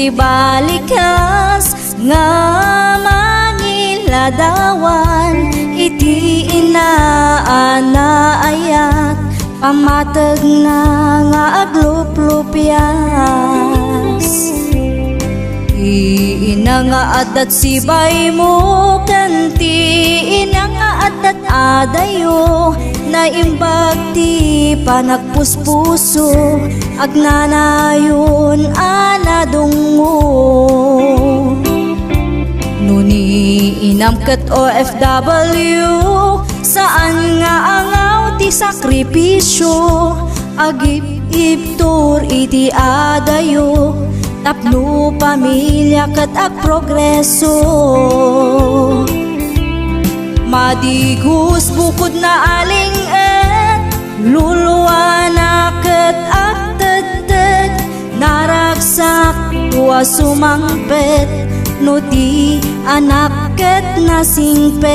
ti balikas nga mangiladawan iti inaanayat pamatag na nga agluplupyas. Ina nga adat sibay mo kanti ina nga adat adayo na imbag ti panagpuspuso agnanayon anadungo. Nuni inamkat OFW saan nga angaw ti sakripisyo agip-iptur iti adayo tapno pamilya kat ag progreso. Madigus bukod na aling luluwa na kat ag tagtag naraksak tuwa sumangpet no di anak kat nasingpet.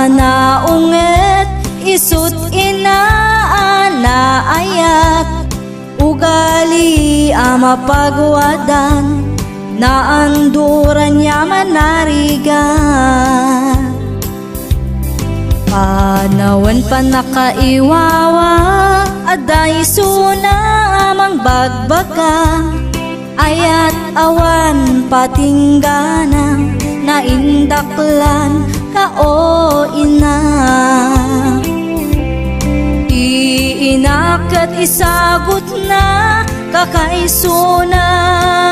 Inaanaunget isut inaanaayat ugali ama pagwadan naanduran niya manarigan. Panawan pa nakaiwawa aday suna amang bagbaka ayat awan patinggana na indaklan ka o ina. Iinakat isagot na kakaisuna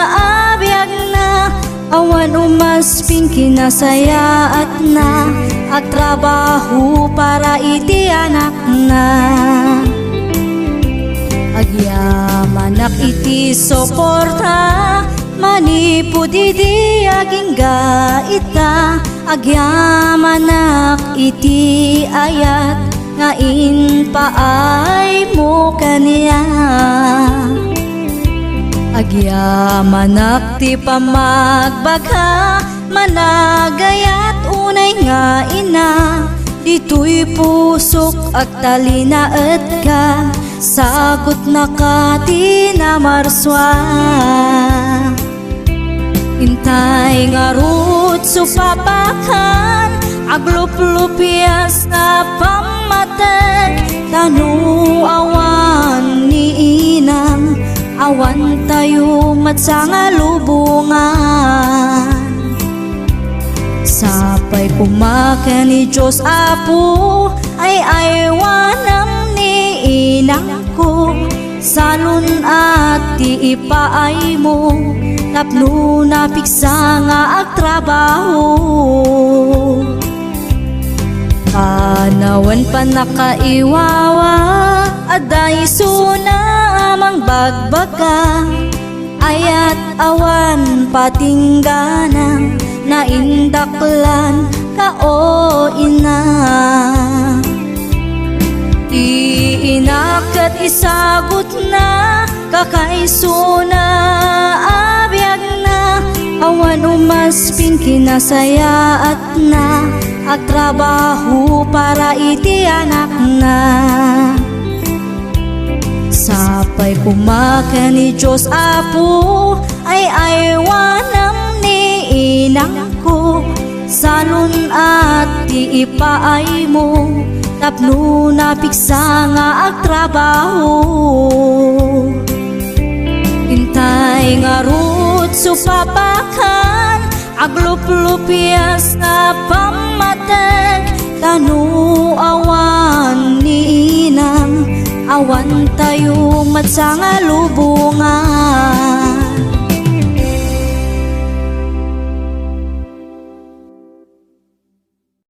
abiyag na awan umasping kinasayaat na at trabaho para iti anak na. Agyamanak iti soporta manipud iti aging gaita agyamanak iti ayat nga inpaay mo kaniya. Agyamanak ti pamagbagha managayat unay nga ina dito'y pusok ag talinaet ka sagot na ka ti namarswa. Intay nga rut supapakan agluplupyas na pamatag tanu awan ni inang awan tayo matsanga lubungan. Sapay pumakan ni Diyos Apo ay aywanam ni inang ko salun at ti ipaay mo tapno napiksa nga agtrabaho. Panawan pa nakaiwawa aday suna amang bagbaka ayat awan patinggana na indaklan ka o ina. Iinakat isagot na kakaisuna abiyag na awan umasping kinasayaat na ag trabaho para iti anak na. Sapay pumakan ni Diyos Apo ay aywanam ni inang ko salun at ti ipaay mo tapno napiksa nga agtrabaho. Intay nga rut supapakan agluplupyas na pamatag tanu awan ni inang awan tayo matsanga lubo.